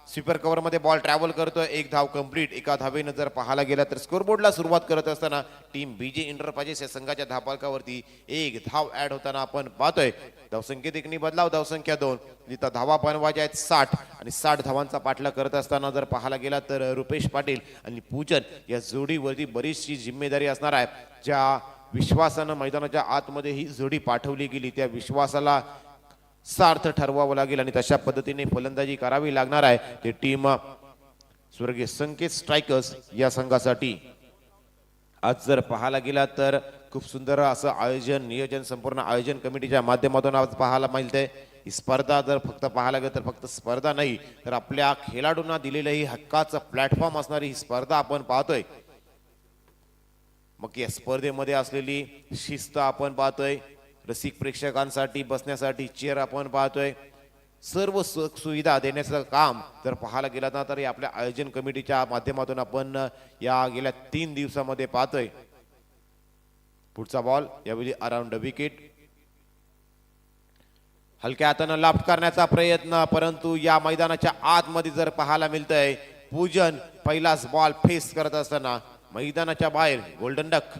स्वीपर कव्हर मध्ये बॉल ट्रॅव्हल करतोय. 1 धाव कंप्लीट. एका धावेनं जर पाहायला गेला तर स्कोरबोर्डला सुरुवात करत असताना टीम बीजे इंटरप्राइजेस या संघाच्या धावफलकावरती 1 धाव ऍड होताना आपण पाहतोय. धावसंख्येत एकनी बदलाव, धावसंख्या 2. जिथं धावा बनवायच्या आहेत 60 आणि 60 धावांचा पाठलाग करत असताना जर पाहायला गेला तर रुपेश पाटील आणि पूजन या जोडीवरती बरीचशी जिम्मेदारी असणार आहे. ज्या विश्वासानं मैदानाच्या आतमध्ये ही जोडी पाठवली गेली त्या विश्वासाला सार्थ ठरवावं लागेल आणि तशा पद्धतीने फलंदाजी करावी लागणार आहे. ते टीम स्वर्गीय संकेत स्ट्रायकर्स या संघासाठी आज जर पाहायला गेला तर खूप सुंदर असं आयोजन, नियोजन संपूर्ण आयोजन कमिटीच्या माध्यमातून आज पाहायला मिळते. ही स्पर्धा जर फक्त पाहायला गेलं तर फक्त स्पर्धा नाही तर आपल्या खेळाडूंना दिलेलं ही हक्काचं प्लॅटफॉर्म असणारी ही स्पर्धा आपण पाहतोय. मग या स्पर्धेमध्ये असलेली शिस्त आपण पाहतोय. रसिक प्रेक्षकांसाठी बसण्यासाठी चेअर आपण पाहतोय. सर्व सुविधा देण्याचं काम जर पाहायला गेला ना तर आपल्या आयोजन कमिटीच्या माध्यमातून आपण या गेल्या 3 दिवसामध्ये पाहतोय. पुढचा बॉल यावेळी अराउंड विकेट. हलक्या हातानं लाफ्ट करण्याचा प्रयत्न, परंतु या मैदानाच्या आतमध्ये जर पाहायला मिळतंय पूजन पहिलाच बॉल फेस करत असताना मैदानाच्या बाहेर गोल्डन डक.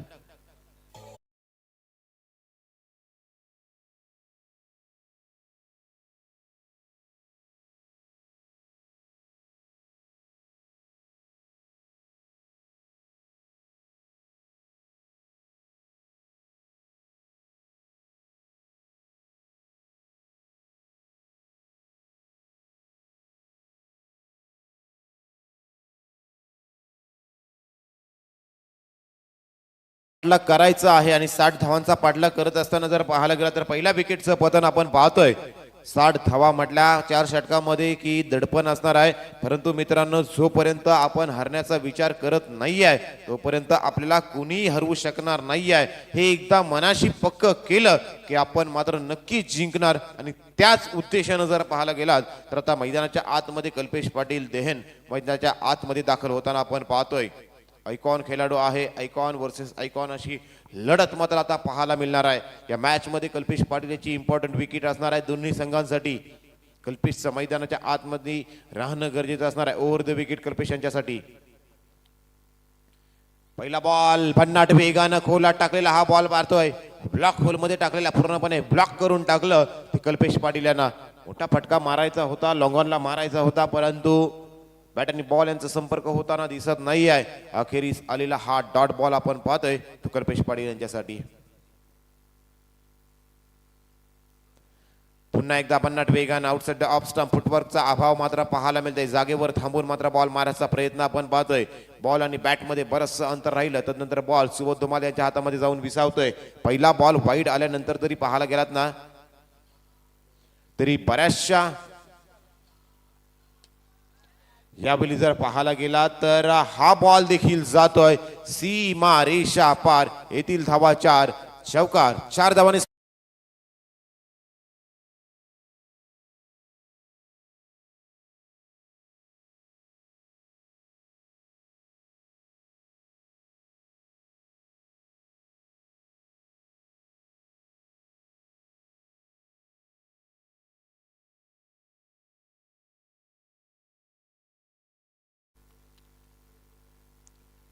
पाठलाग करायचा आहे आणि 60 धावांचा पाठलाग करत असताना जर पाहायला गेला तर पहिल्या विकेटचं पतन आपण पाहतोय. 60 धावा म्हटल्या 4 षटकामध्ये की दडपण असणार आहे. परंतु मित्रांनो जोपर्यंत आपण हरण्याचा विचार करत नाही आहे तोपर्यंत आपल्याला कुणीही हरवू शकणार नाही आहे. हे एकदा मनाशी पक्क केलं की आपण मात्र नक्कीच जिंकणार. आणि त्याच उद्देशानं जर पाहायला गेलात तर आता मैदानाच्या आतमध्ये कल्पेश पाटील देहन मैदानाच्या आतमध्ये दाखल होताना आपण पाहतोय. आयकॉन खेळाडू आहे. आयकॉन वर्सेस आयकॉन अशी लढत मात्र आता पाहायला मिळणार आहे. या मॅच मध्ये कल्पेश पाटील याची इम्पॉर्टंट विकेट असणार आहे दोन्ही संघांसाठी. कल्पेशचं मैदानाच्या आतमध्ये राहणं गरजेचं असणार आहे. ओव्हर द विकेट कल्पेश यांच्यासाठी. पहिला बॉल भन्नाट वेगानं खोलात टाकलेला हा बॉल मारतोय. ब्लॉक होल मध्ये टाकलेला पूर्णपणे ब्लॉक करून टाकलं ते कल्पेश पाटील यांना. मोठा फटका मारायचा होता, लॉंगॉनला मारायचा होता, परंतु बॅट आणि बॉल यांचा संपर्क होताना दिसत नाही आहे. अखेरीस आलेला हा डॉट बॉल आपण पाहतोय तो कल्पेश पाटील यांच्यासाठी. पुन्हा एकदा भन्नाट वेगानं आउटसाइड द ऑफ स्टंप फुटवर्कचा अभाव मात्र पाहायला मिळतोय. जागेवर थांबून मात्र बॉल मारायचा प्रयत्न आपण पाहतोय. बॉल आणि बॅट मध्ये बरंचसं अंतर राहिलं त्यानंतर बॉल सुबोध धुमाल यांच्या हातामध्ये जाऊन विसावतोय. पहिला बॉल वाईड आल्यानंतर तरी पाहायला गेलात ना तरी बऱ्याचशा यावेळी जर पाहायला गेला तर हा बॉल देखील जातोय सीमा रेषा पार. येथील धावा 4. चौकार 4 धावांनी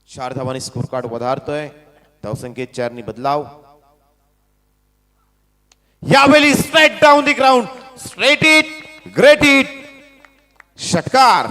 चार धावांनी स्कोर कार्ड वधारतोय. धावसंख्येत 4 बदलाव. यावेळी straight down the ground, straight it, great it, षटकार.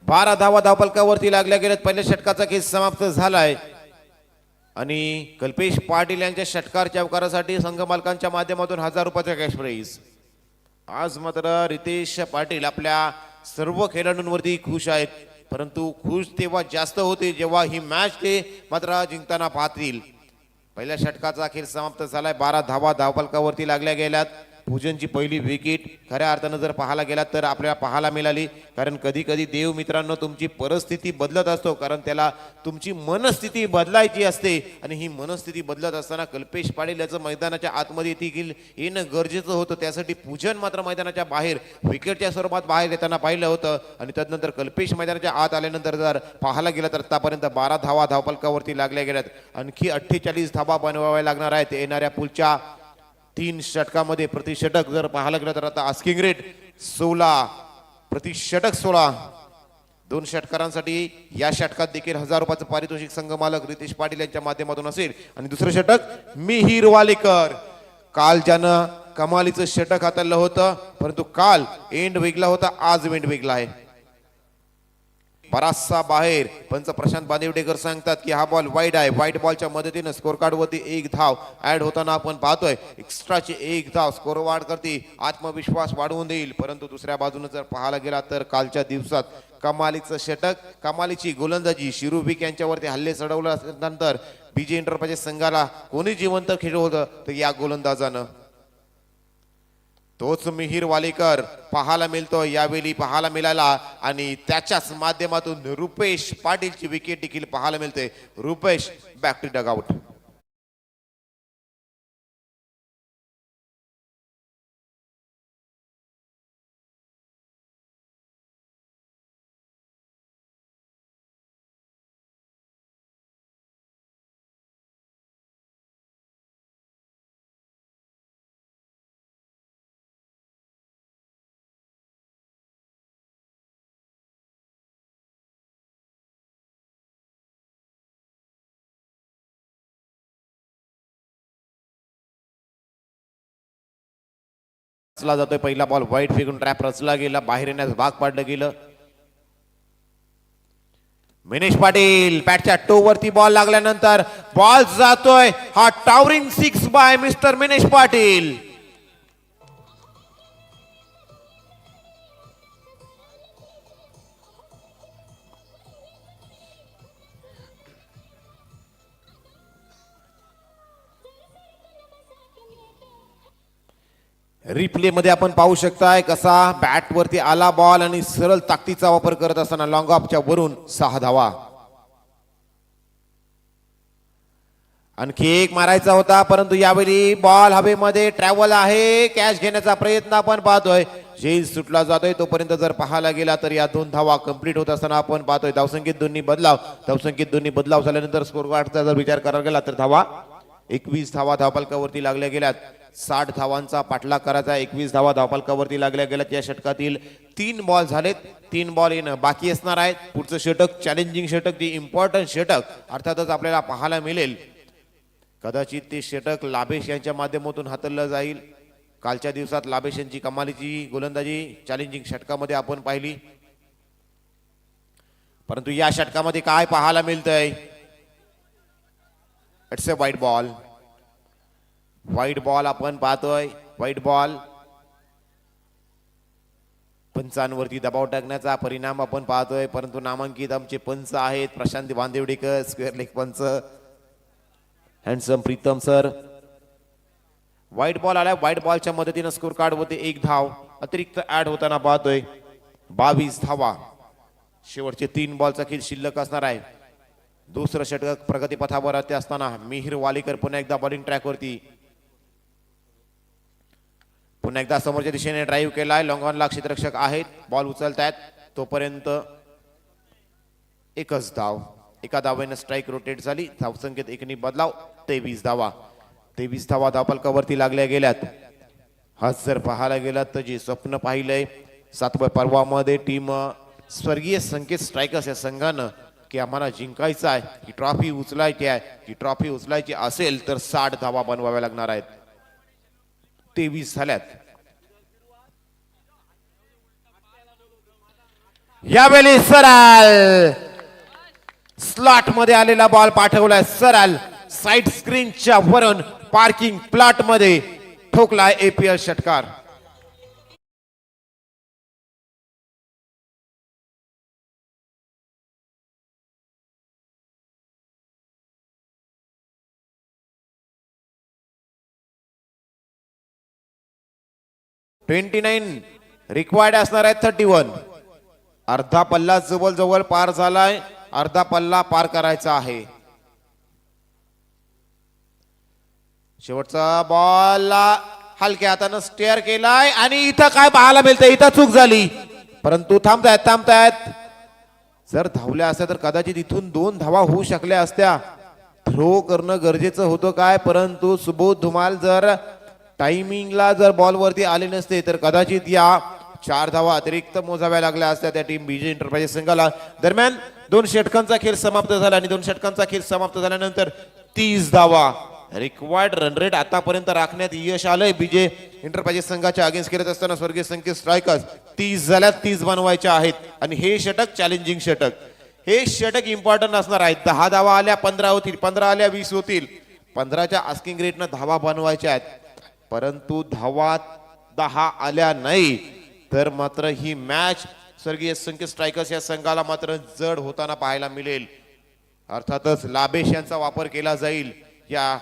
बारा धावा धावपलकावरती लागल्या गेल्यात. पहिल्या षटकाचा खेळ समाप्त झालाय आणि कल्पेश पाटील यांच्या षटकार चौकारासाठी संघ मालकांच्या माध्यमातून 1000 रुपयाचा कॅश प्राइज. आज मात्र रितेश पाटील आपल्या सर्व खेळाडूंवरती खुश आहेत, परंतु खुश तेव्हा जास्त होते जेव्हा ही मॅच ते मात्र जिंकताना पाहतील. पहिल्या षटकाचा खेळ समाप्त झालाय. 12 धावा धावपलकावरती लागल्या गेल्यात. पूजनची पहिली विकेट खऱ्या अर्थानं जर पाहायला गेलात तर आपल्याला पाहायला मिळाली, कारण कधी कधी देव मित्रांनो तुमची परिस्थिती बदलत असतो, कारण त्याला तुमची मनस्थिती बदलायची असते आणि ही मनस्थिती बदलत असताना कल्पेश पाटील याचं मैदानाच्या आतमध्ये येणं गरजेचं होतं. त्यासाठी पूजन मात्र मैदानाच्या बाहेर विकेटच्या स्वरूपात बाहेर येताना पाहिलं होतं आणि त्यानंतर कल्पेश मैदानाच्या आत आल्यानंतर जर पाहायला गेलं तर आतापर्यंत 12 धावा धावपलकावरती लागल्या गेल्यात. आणखी 48 धावा बनवाव्या लागणार आहेत येणाऱ्या पुढच्या 3 षटकामध्ये. प्रति षटक जर पाहायला गेलं तर आता आस्किंग रेट 16, प्रति षटक 16. 2 षटकारांसाठी या षटकात देखील 1000 रुपयाचं पारितोषिक संघ मालक रितेश पाटील यांच्या माध्यमातून असेल. आणि दुसरं षटक मिहीर वालेकर. काल ज्यानं कमालीचं षटक हाताळलं होतं, परंतु काल एंड वेगळा होता, आज एंड वेगळा आहे. बराचसा बाहेर पंच प्रशांत बांदिवडेकर सांगतात की हा बॉल वाईड आहे. वाईड बॉलच्या मदतीने स्कोर कार्ड वरती 1 धाव ऍड होताना आपण पाहतोय. एक्स्ट्राची 1 धाव स्कोर वाढ करते, आत्मविश्वास वाढवून देईल. परंतु दुसऱ्या बाजूने जर पाहायला गेला तर कालच्या दिवसात कमालीचं षटक, कमालीची गोलंदाजी, शिरूबिक यांच्यावरती हल्ले चढवल्यानंतर बीजे एंटरप्राइजेस संघाला कोणी जिवंत खेळलं होतं तर या गोलंदाजानं. तोच मिहीर वालेकर पाहायला मिळतो यावेळी पाहायला मिळाला आणि त्याच्याच माध्यमातून रुपेश पाटीलची विकेट देखील पाहायला मिळते. Rupesh back to dugout. रचला जातोय. पहिला बॉल वाईट फेकून ट्रॅप रचला गेला, बाहेर येण्यास भाग पाडलं गेलं. मिनेश पाटील बॅटच्या टो वरती बॉल लागल्यानंतर बॉल जातोय. हा towering 6 by mister Minesh Patil. रिप्ले मध्ये आपण पाहू शकताय कसा बॅट वरती आला बॉल आणि सरळ ताकदीचा वापर करत असताना लॉंग ऑफच्या वरून 6 धावा. आणखी एक मारायचा होता, परंतु यावेळी बॉल हवेमध्ये ट्रॅव्हल आहे. कॅच घेण्याचा प्रयत्न आपण पाहतोय. झेल सुटला जातोय तोपर्यंत जर पाहायला गेला तर या 2 धावा कंप्लीट होत असताना आपण पाहतोय. धावसंख्येत दोन्ही बदलाव झाल्यानंतर स्कोर कार्डचा जर विचार करायला गेला तर धावा 21 धावा धावपलकावरती लागल्या गेल्यात. 60 धावांचा पाठलाग करायचा. 21 धावा धावपलकावरती लागल्या गेल्यात. या षटकातील 3 बॉल झालेत. 3 बॉल येणं बाकी असणार आहेत. पुढचं षटक चॅलेंजिंग षटक, ती इम्पॉर्टंट षटक अर्थातच आपल्याला पाहायला मिळेल. कदाचित ते षटक लाभेश यांच्या माध्यमातून हाताळलं जाईल. कालच्या दिवसात लाभेश यांची कमालीची गोलंदाजी चॅलेंजिंग षटकामध्ये आपण पाहिली, परंतु या षटकामध्ये काय पाहायला मिळतंय? इट्स अ वाईट बॉल. वाईट बॉल आपण पाहतोय. वाईट बॉल पंचांवरती दबाव टाकण्याचा परिणाम आपण पाहतोय, परंतु नामांकित आमचे पंच आहेत प्रशांत बांदेवडेकर, स्क्वेअर लेग पंच handsome Pritam sir. White ball आलाय, व्हाईट बॉलच्या मदतीनं स्कोर कार्ड होते 1 धाव अतिरिक्त ऍड होताना पाहतोय. 22 धावा शेवटचे 3 बॉलचा खेळ शिल्लक असणार आहे. दुसरं षटक प्रगतीपथावर असताना मिहिर वालेकर पुन्हा एकदा बॉलिंग ट्रॅकवरती. पुन्हा एकदा समोरच्या दिशेने ड्राईव्ह केलाय, लॉंग ऑनला क्षेत्ररक्षक आहेत, बॉल उचलतायत तोपर्यंत एकच धाव. एका धावेनं स्ट्राईक रोटेट झाली, धावसंख्येत एकनी बदलाव. 23 धावा. 23 धावा धावफलकावरती लागल्या गेल्यात. आज जर पाहायला गेलात तर जे स्वप्न पाहिलंय 7व्या पर्वामध्ये टीम स्वर्गीय संकेत स्ट्रायकर्स या संघानं की आम्हाला जिंकायचं आहे, ही ट्रॉफी उचलायची आहे, ही ट्रॉफी उचलायची असेल तर 60 धावा बनवाव्या लागणार आहेत. 23 झाल्यात. यावेळी सरळ स्लॉट मध्ये आलेला बॉल पाठवलाय, सरळ साइड स्क्रीनच्या वरून पार्किंग प्लॉट मध्ये ठोकलाय एपीएल षटकार. $29 रिक्वायर्ड असणार आहे. 31 अर्धा पल्ला जवळ पार झालाय, अर्धा पल्ला पार करायचा आहे. शेवटचा बॉल हलक्या हातानं स्टेअर केलाय आणि इथं काय पाहायला मिळतंय, इथं चूक झाली परंतु थांबतायत. जर धावल्या असत्या तर कदाचित इथून 2 धावा होऊ शकल्या असत्या. थ्रो करणं गरजेचं होतं काय, परंतु सुबोध धुमाल जर टायमिंगला जर बॉल वरती आले नसते तर कदाचित या 4 धावा अतिरिक्त मोजाव्या लागल्या असत्या त्या टीम बीजे एंटरप्राइजेस संघाला. दरम्यान 2 षटकांचा खेळ समाप्त झाला आणि 2 षटकांचा खेळ समाप्त झाल्यानंतर 30 धावा रिक्वायर्ड रन रेट आतापर्यंत राखण्यात यश आलंय बीजे एंटरप्राइजेस संघाच्या अगेन्स्ट खेळत असताना स्वर्गीय संकेत स्ट्रायकर्स. 30 झाल्यात, 30 बनवायच्या आहेत आणि हे षटक चॅलेंजिंग षटक, हे षटक इम्पॉर्टंट असणार आहे. 10 धावा आल्या 15 होतील, 15 आल्या 20 होतील. 15च्या आस्किंग रेटनं धावा बनवायच्या आहेत, परंतु धावा 10 आल्या नाही तर मात्र ही मॅच स्वर्गीय संकेत स्ट्रायकर्स या संघाला मात्र जड होताना पाहायला मिळेल. अर्थातच लाभेश यांचा वापर केला जाईल या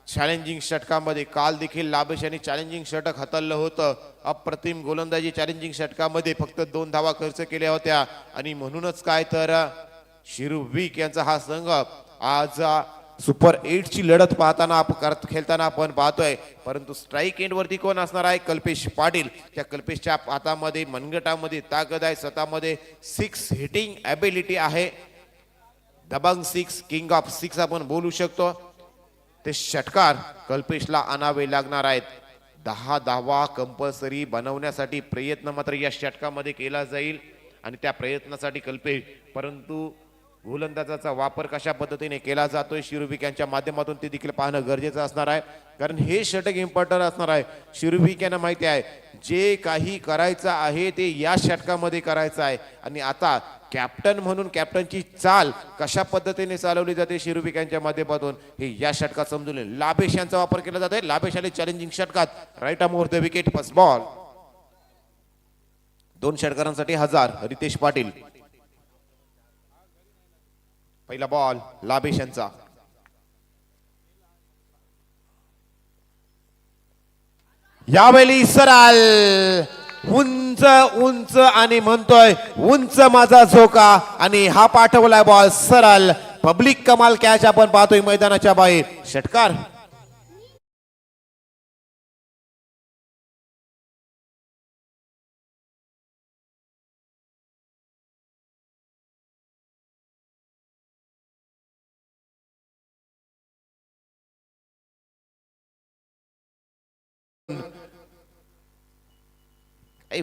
चॅलेंजिंग षटकामध्ये. काल देखील लाभेश यांनी चॅलेंजिंग षटक हाताळलं होतं. अप्रतिम गोलंदाजी चॅलेंजिंग षटकामध्ये फक्त 2 धावा खर्च केल्या होत्या आणि म्हणूनच काय तर शिरुविक यांचा हा संघ आज सुपर 8 ची लढत पाहताना खेळताना आपण पाहतोय. परंतु स्ट्राईक एंड वरती कोण असणार आहे, कल्पेश पाटील. त्या कल्पेशच्या हातामध्ये मनगटामध्ये ताकद आहे, स्वतःमध्ये 6 हिटिंग ॲबिलिटी आहे. दबंग 6, किंग ऑफ 6 आपण बोलू शकतो. ते षटकार कल्पेशला आणावे लागणार आहेत. 10 धावा कंपल्सरी बनवण्यासाठी प्रयत्न मात्र या षटकामध्ये केला जाईल आणि त्या प्रयत्नासाठी कल्पेश, परंतु गोलंदाजाचा वापर कशा पद्धतीने केला जातोय शिरुविक यांच्या माध्यमातून ते देखील पाहणं गरजेचं असणार आहे, कारण हे षटक इम्पॉर्टंट असणार आहे. शिरुविक यांना माहिती आहे जे काही करायचं आहे ते या षटकामध्ये करायचं आहे आणि आता कॅप्टन म्हणून कॅप्टनची चाल कशा पद्धतीने चालवली जाते शिरुविक यांच्या माध्यमातून हे या षटकात समजून येईल. लाभेश यांचा वापर केला जातोय. लाभेश आले चॅलेंजिंग षटकात, right arm over the wicket, first ball. 2 षटकारांसाठी 1000 रितेश पाटील. पहिला बॉल लाभेश यांचा. यावेळी सरळ उंच उंच आणि म्हणतोय उंच माझा झोका आणि हा पाठवलाय बॉल सरळ. पब्लिक कमाल कॅच आपण पाहतोय मैदानाच्या बाहेर. षटकार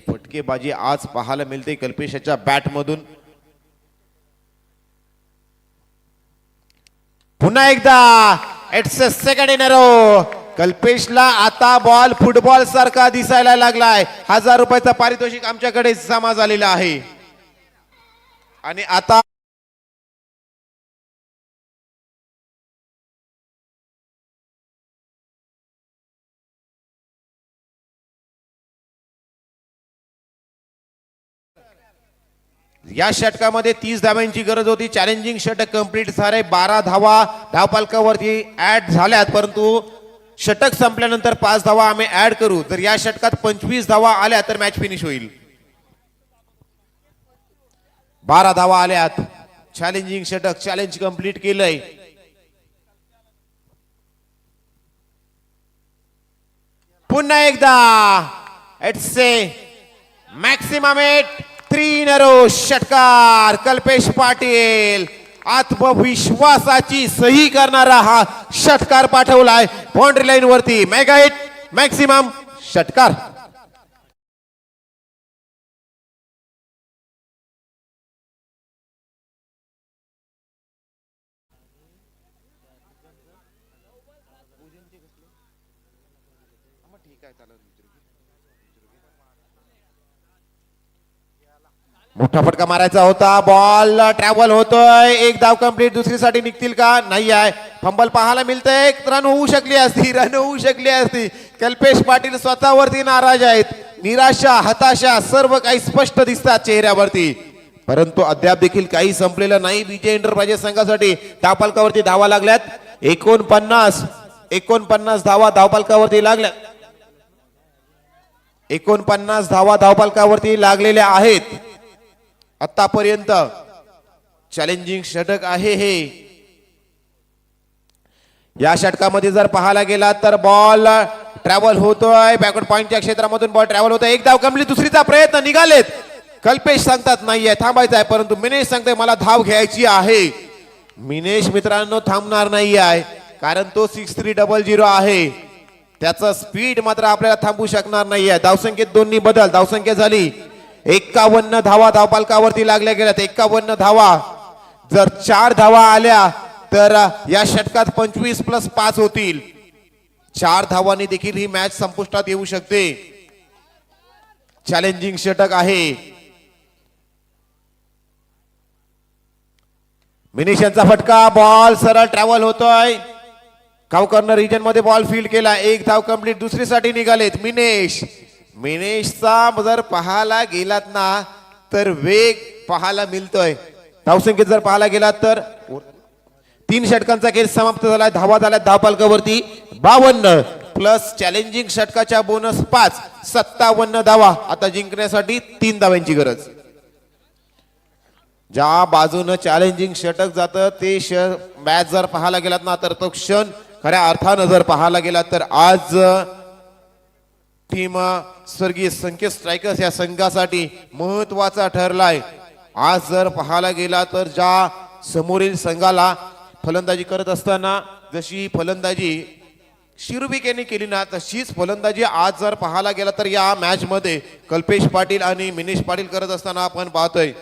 फटकेबाजी आज पाहायला मिळते कल्पेशच्या बॅट मधून. पुन्हा एकदा it's a second in a row. कल्पेशला आता बॉल फुटबॉल सारखा दिसायला लागलाय. 1000 रुपयाचा पारितोषिक आमच्याकडे जमा झालेला आहे आणि आता या षटकामध्ये 30 धावांची गरज होती. चॅलेंजिंग षटक कंप्लीट झाले. 12 धावा धावपालकावरती ऍड झाल्यात, परंतु षटक संपल्यानंतर 5 धावा आम्ही ऍड करू. जर या षटकात 25 धावा आल्या तर मॅच फिनिश होईल. 12 धावा आल्यात. चॅलेंजिंग षटक चॅलेंज कंप्लीट केलंय. पुन्हा एकदा it's a maximum 3 in a row. षटकार कल्पेश पाटील आत्मविश्वासाची सही करणारा हा षटकार पाठवलाय बाउंड्री लाईन वरती. मेगा हिट मॅक्सिमम षटकार. मोठा फटका मारायचा होता. बॉल ट्रॅव्हल होतोय. एक धाव कंप्लीट. दुसरीसाठी निघतील का? नाही आहे. फंबल पाहायला मिळतंय. रन होऊ शकली असती. रन होऊ शकली असती. कल्पेश पाटील स्वतःवरती नाराज आहेत. निराशा हताशा सर्व काही स्पष्ट दिसतात चेहऱ्यावरती, परंतु अद्याप देखील काही संपलेलं नाही. विजय एंटरप्राइजेस संघासाठी धावपालकावरती धावा लागल्यात. 49 धावा धावपालकावरती लागल्या. 49 धावा धावपालकावरती लागलेल्या आहेत. आतापर्यंत चॅलेंजिंग षटक आहे हे. या षटकामध्ये जर पाहायला गेला तर बॉल ट्रॅव्हल होतोय. बॅकवर्ड पॉइंटच्या क्षेत्रामधून बॉल ट्रॅव्हल होतोय. एक धाव कंप्लीट. दुसरीचा प्रयत्न निघालेत. कल्पेश सांगतात नाहीये, थांबायचं आहे, परंतु मिनेश सांगते मला धाव घ्यायची आहे. मिनेश मित्रांनो थांबणार नाही आहे, कारण तो 6300 आहे. त्याचा स्पीड मात्र आपल्याला थांबू शकणार नाहीये. धावसंख्येत दोन्ही बदल. धावसंख्या झाली 51 धावा धावपालकावरती लागल्या गेल्यात. 51 धावा. जर 4 धावा आल्या तर या षटकात 25+5 होतील. 4 धावांनी देखील ही मॅच संपुष्टात येऊ शकते. चॅलेंजिंग षटक आहे. मिनिशांचा फटका. बॉल सरळ ट्रॅव्हल होतोय. काव कॉर्नर रिजन मध्ये बॉल फील्ड केला. एक धाव कंप्लीट. दुसरीसाठी निघालेत मिनेशचा जर पाहायला गेलात ना तर वेग पाहायला मिळतोय. धावसंख्येत जर पाहायला गेलात तर 3 षटकांचा खेळ समाप्त झाला. धावा झाल्या धावपालकावरती 52 प्लस चॅलेंजिंग षटकाच्या बोनस 5. 57 धावा. आता जिंकण्यासाठी 3 धावांची गरज. ज्या बाजूनं चॅलेंजिंग षटक जातं ते मॅच जर पाहायला गेलात ना तर तो क्षण खऱ्या अर्थानं जर पाहायला गेलात तर आज टीम स्वर्गीय संकेत स्ट्रायकर्स या संघासाठी महत्वाचा ठरलाय. आज जर पाहायला गेला तर ज्या समोरील संघाला फलंदाजी करत असताना जशी फलंदाजी शिरुबिक यांनी केली ना तशीच फलंदाजी आज जर पाहायला गेला तर या मॅच मध्ये कल्पेश पाटील आणि मिनेश पाटील करत असताना आपण पाहतोय.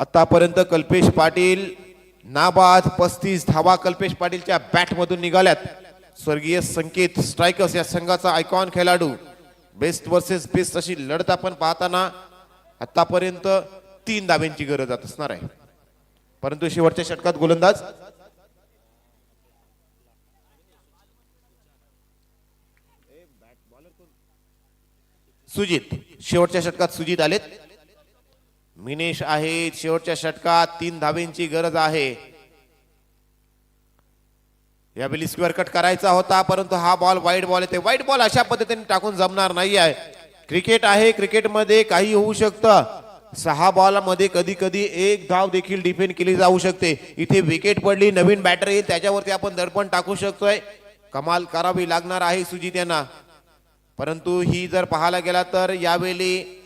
आतापर्यंत कल्पेश पाटील नाबाद 35 धावा कल्पेश पाटीलच्या बॅट मधून निघाल्यात. स्वर्गीय संकेत स्ट्रायकर्स या संघाचा आयकॉन खेळाडू. बेस्ट वर्सेस बेस्ट अशी लढत आपण पाहताना आतापर्यंत 3 धाब्यांची गरज असणार आहे, परंतु शेवटच्या षटकात गोलंदाज सुजित. शेवटच्या षटकात सुजित आलेत. मिनेश आहेत. शेवटच्या षटकात 3 धाब्यांची गरज आहे. यावेळी स्क्वेअर कट करायचा होता, परंतु हा बॉल वाईड बॉल येते. वाईड बॉल अशा पद्धतीने टाकून जमणार नाही आहे. क्रिकेट आहे, क्रिकेटमध्ये काही होऊ शकतं. 6 बॉलमध्ये कधी कधी 1 धाव देखील डिफेंड केली जाऊ शकते. इथे विकेट पडली, नवीन बॅटर येईल, त्याच्यावरती आपण दडपण टाकू शकतोय. कमाल करावी लागणार आहे सुजित यांना. परंतु ही जर पाहायला गेला तर यावेळी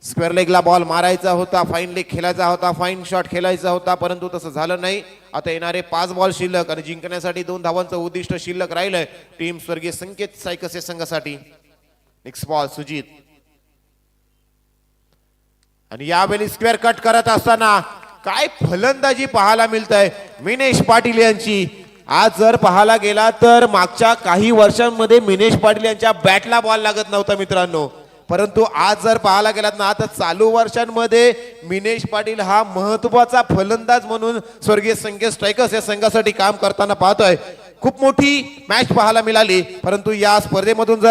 स्क्वेअर लेगला बॉल मारायचा होता, फाईन लेग खेळायचा होता, फाईन शॉट खेळायचा होता, परंतु तसं झालं नाही. आता येणारे 5 बॉल शिल्लक आणि जिंकण्यासाठी 2 धावांचं उद्दिष्ट शिल्लक राहिलंय टीम स्वर्गीय संकेत स्ट्रायकर्स या संघासाठी. Next ball Sujit. आणि यावेळी स्क्वेअर कट करत असताना काय फलंदाजी पाहायला मिळतंय मिनेश पाटील यांची. आज जर पाहायला गेला तर मागच्या काही वर्षांमध्ये मिनेश पाटील यांच्या बॅटला बॉल लागत नव्हता मित्रांनो, परंतु आज जर पाहायला गेलात ना तर चालू वर्षांमध्ये मिनेश पाटील हा महत्वाचा फलंदाज म्हणून स्वर्गीय संकेत स्ट्रायकर्स या संघासाठी काम करताना पाहतोय. खूप मोठी मॅच पाहायला मिळाली, परंतु या स्पर्धेमधून जर